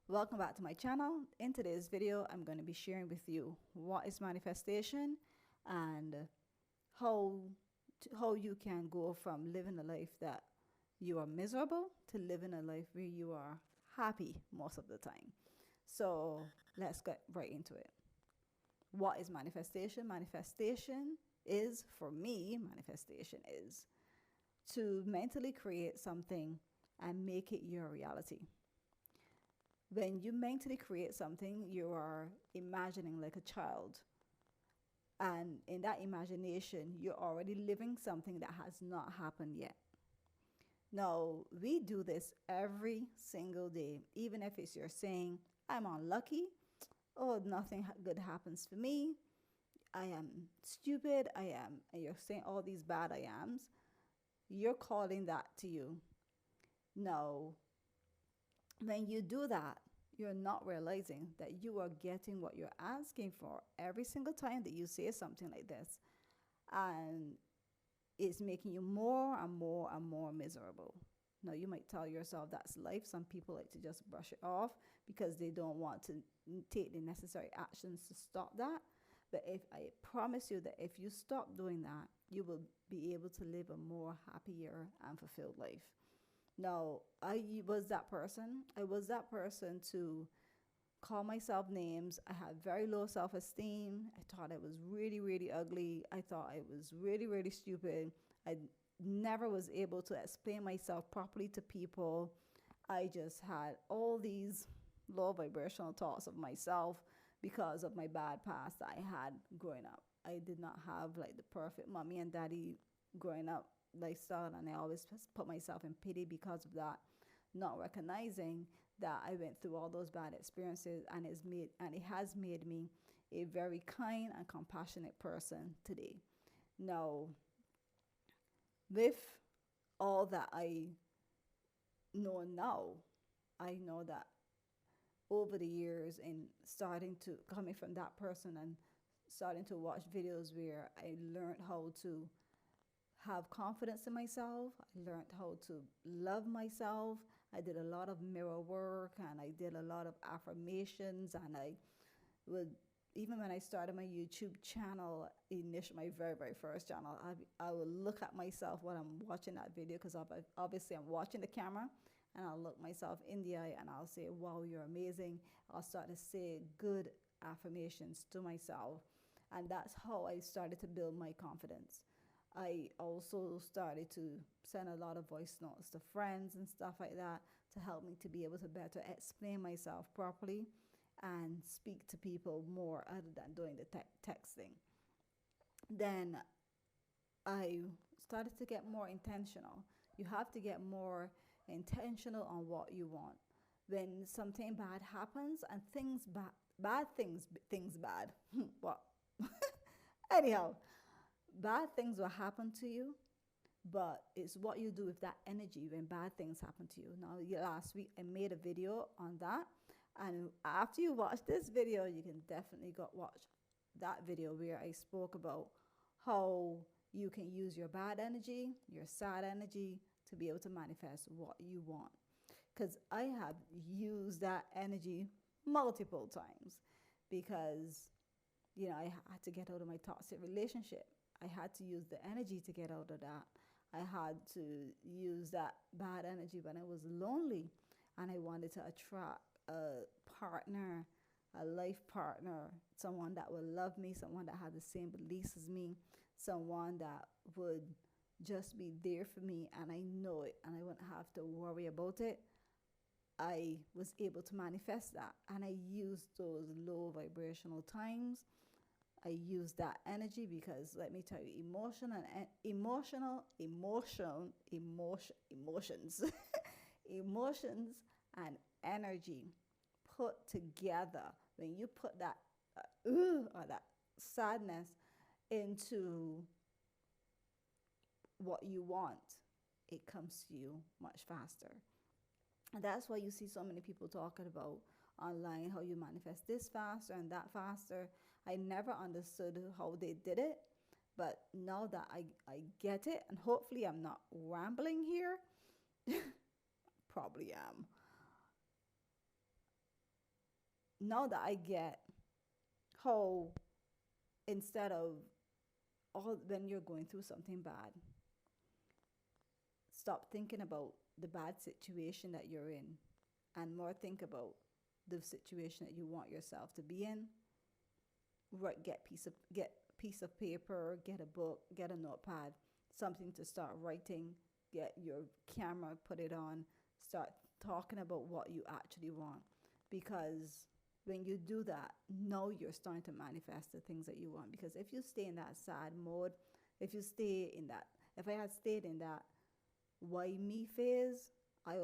Welcome back to my channel. In today's video, I'm going to be sharing with you what is manifestation and how you can go from living a life that you are miserable to living a life where you are happy most of the time. So let's get right into it. What is manifestation? Manifestation is to mentally create something and make it your reality. When you mentally create something, you are imagining like a child. And in that imagination, you're already living something that has not happened yet. Now, we do this every single day. Even if it's you're saying, I'm unlucky, oh, nothing good happens for me, I am stupid, and you're saying all these bad I ams, you're calling that to you. Now, when you do that, you're not realizing that you are getting what you're asking for every single time that you say something like this. And it's making you more and more and more miserable. Now, you might tell yourself that's life. Some people like to just brush it off because they don't want to take the necessary actions to stop that. But if I promise you that if you stop doing that, you will be able to live a more happier and fulfilled life. No, I was that person. I was that person to call myself names. I had very low self-esteem. I thought I was really, really ugly. I thought I was really, really stupid. I never was able to explain myself properly to people. I just had all these low vibrational thoughts of myself because of my bad past that I had growing up. I did not have like the perfect mommy and daddy growing up lifestyle, and I always put myself in pity because of that, not recognizing that I went through all those bad experiences, and it has made me a very kind and compassionate person today. Now, with all that I know now, I know that over the years and coming from that person and starting to watch videos where I learned how to have confidence in myself. I learned how to love myself. I did a lot of mirror work and I did a lot of affirmations, and I would, even when I started my YouTube channel, my very, very first channel, I would look at myself while I'm watching that video, because obviously I'm watching the camera, and I'll look myself in the eye and I'll say, wow, you're amazing. I'll start to say good affirmations to myself. And that's how I started to build my confidence. I also started to send a lot of voice notes to friends and stuff like that to help me to be able to better explain myself properly and speak to people more other than doing the texting. Then I started to get more intentional. You have to get more intentional on what you want. When something bad happens and things bad, what? Anyhow, bad things will happen to you, but it's what you do with that energy when bad things happen to you. Now, last week I made a video on that, and after you watch this video, you can definitely go watch that video where I spoke about how you can use your bad energy, your sad energy, to be able to manifest what you want. Because I have used that energy multiple times, because I had to get out of my toxic relationship. I had to use the energy to get out of that. I had to use that bad energy when I was lonely and I wanted to attract a partner, a life partner, someone that would love me, someone that had the same beliefs as me, someone that would just be there for me, and I know it and I wouldn't have to worry about it. I was able to manifest that, and I used those low vibrational times. I use that energy because, let me tell you, emotions, emotions and energy put together. When you put that or that sadness into what you want, it comes to you much faster. And that's why you see so many people talking about online how you manifest this faster and that faster. I never understood how they did it, but now that I get it, and hopefully I'm not rambling here, probably am. now that I get how, instead of all, when you're going through something bad, stop thinking about the bad situation that you're in and more think about the situation that you want yourself to be in. Right, get piece of paper, get a book, get a notepad, something to start writing, get your camera, put it on, start talking about what you actually want. Because when you do that, now you're starting to manifest the things that you want. Because if you stay in that sad mode, if you stay in that, if I had stayed in that why me phase, I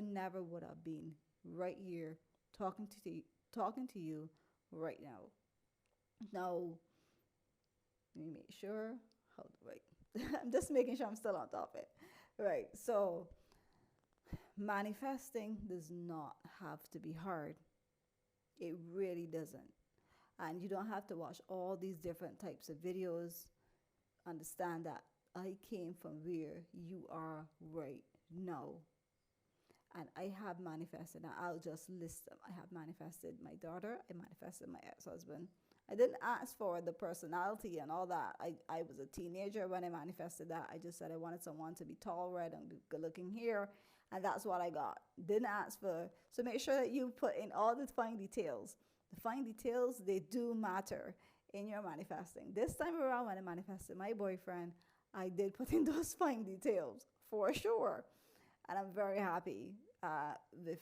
never would have been right here talking to you right now. Now, let me make sure. How do I? I'm just making sure I'm still on topic. Right. So, manifesting does not have to be hard. It really doesn't. And you don't have to watch all these different types of videos. Understand that I came from where you are right now. And I have manifested, and I'll just list them. I have manifested my daughter, I manifested my ex husband. I didn't ask for the personality and all that. I was a teenager when I manifested that. I just said I wanted someone to be tall, red, and good looking here. And that's what I got. Didn't ask for. So make sure that you put in all the fine details. The fine details, they do matter in your manifesting. This time around, when I manifested my boyfriend, I did put in those fine details for sure. And I'm very happy with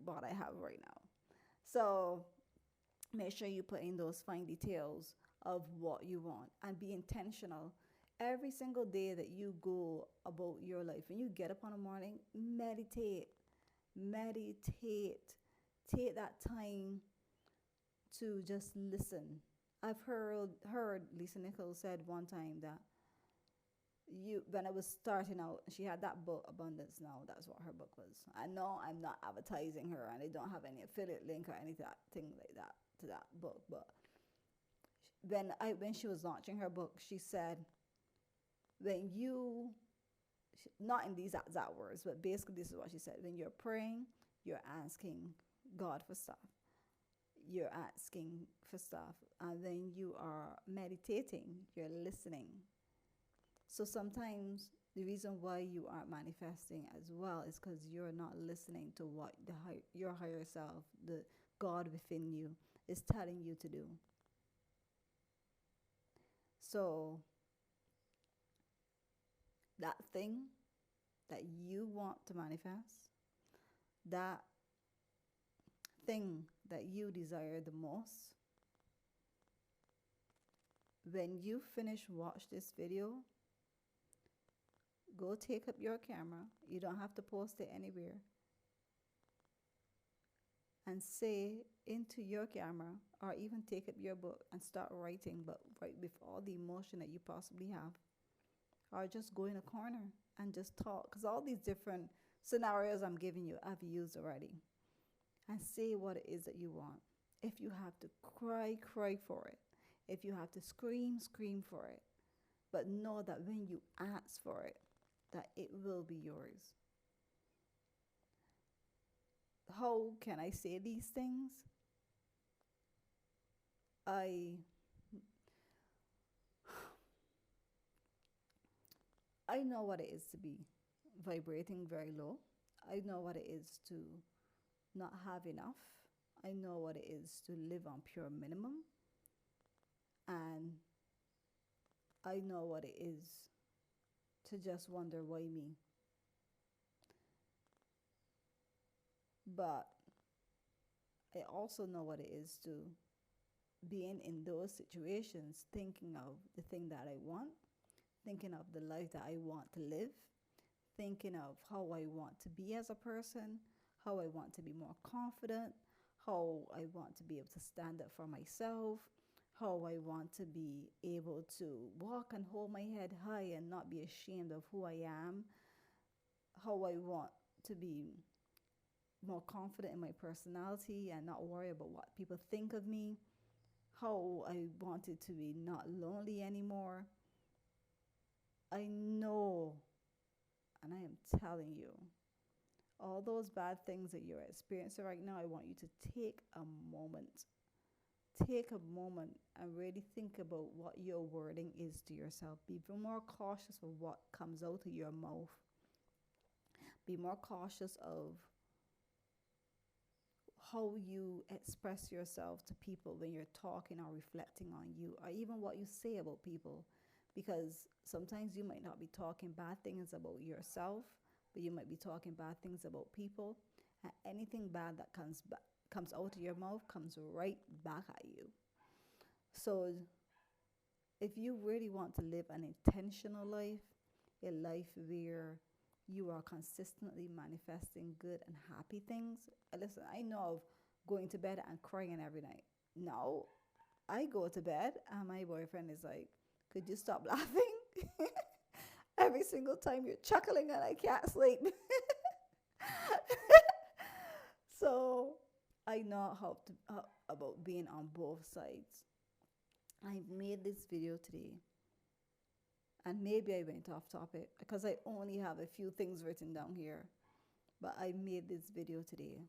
what I have right now. So make sure you put in those fine details of what you want and be intentional. Every single day that you go about your life, when you get up in the morning, meditate. Meditate. Take that time to just listen. I've heard Lisa Nichols said one time that you when I was starting out, she had that book Abundance Now. That's what her book was. I know I'm not advertising her, and I don't have any affiliate link or anything like that to that book. But when she was launching her book, she said, when you, not in these exact words, but basically this is what she said: when you're praying, you're asking God for stuff. You're asking for stuff, and then you are meditating. You're listening. So sometimes the reason why you aren't manifesting as well is because you're not listening to what your higher self, the God within you, is telling you to do. So that thing that you want to manifest, that thing that you desire the most, when you finish watch this video, go take up your camera. You don't have to post it anywhere. And say into your camera, or even take up your book and start writing, but write with all the emotion that you possibly have. Or just go in a corner and just talk. Because all these different scenarios I'm giving you, I've used already. And say what it is that you want. If you have to cry, cry for it. If you have to scream, scream for it. But know that when you ask for it, that it will be yours. How can I say these things? I know what it is to be vibrating very low. I know what it is to not have enough. I know what it is to live on pure minimum. And I know what it is to just wonder, why me? But I also know what it is to being in those situations, thinking of the thing that I want, thinking of the life that I want to live, thinking of how I want to be as a person, how I want to be more confident, how I want to be able to stand up for myself, how I want to be able to walk and hold my head high and not be ashamed of who I am, how I want to be more confident in my personality and not worry about what people think of me, how I wanted to be not lonely anymore. I know, and I am telling you, all those bad things that you're experiencing right now, I want you to take a moment. Take a moment and really think about what your wording is to yourself. Be more cautious of what comes out of your mouth. Be more cautious of how you express yourself to people when you're talking or reflecting on you, or even what you say about people. Because sometimes you might not be talking bad things about yourself, but you might be talking bad things about people. And anything bad that comes out of your mouth comes right back at you. So if you really want to live an intentional life, a life where you are consistently manifesting good and happy things. Listen, I know of going to bed and crying every night. No, I go to bed and my boyfriend is like, could you stop laughing? Every single time you're chuckling and I can't sleep. So I know about being on both sides. I made this video today, and maybe I went off topic because I only have a few things written down here, but I made this video today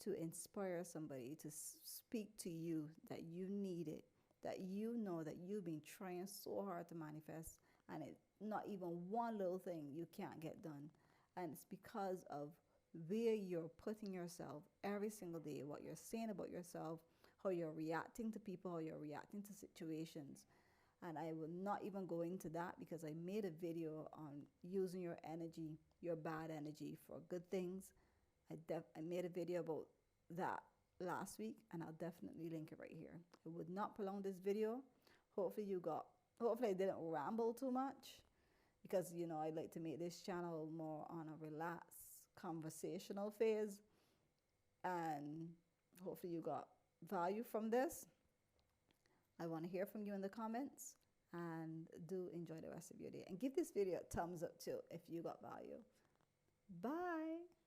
to inspire somebody, to speak to you that you need it, that you know that you've been trying so hard to manifest, and it's not even one little thing you can't get done. And it's because of where you're putting yourself every single day, what you're saying about yourself, how you're reacting to people, how you're reacting to situations. And I will not even go into that because I made a video on using your energy, your bad energy, for good things. I made a video about that last week, and I'll definitely link it right here. I would not prolong this video. Hopefully I didn't ramble too much, because I like to make this channel more on a relaxed conversational phase, and hopefully you got value from this. I want to hear from you in the comments, and do enjoy the rest of your day, and give this video a thumbs up too if you got value. Bye.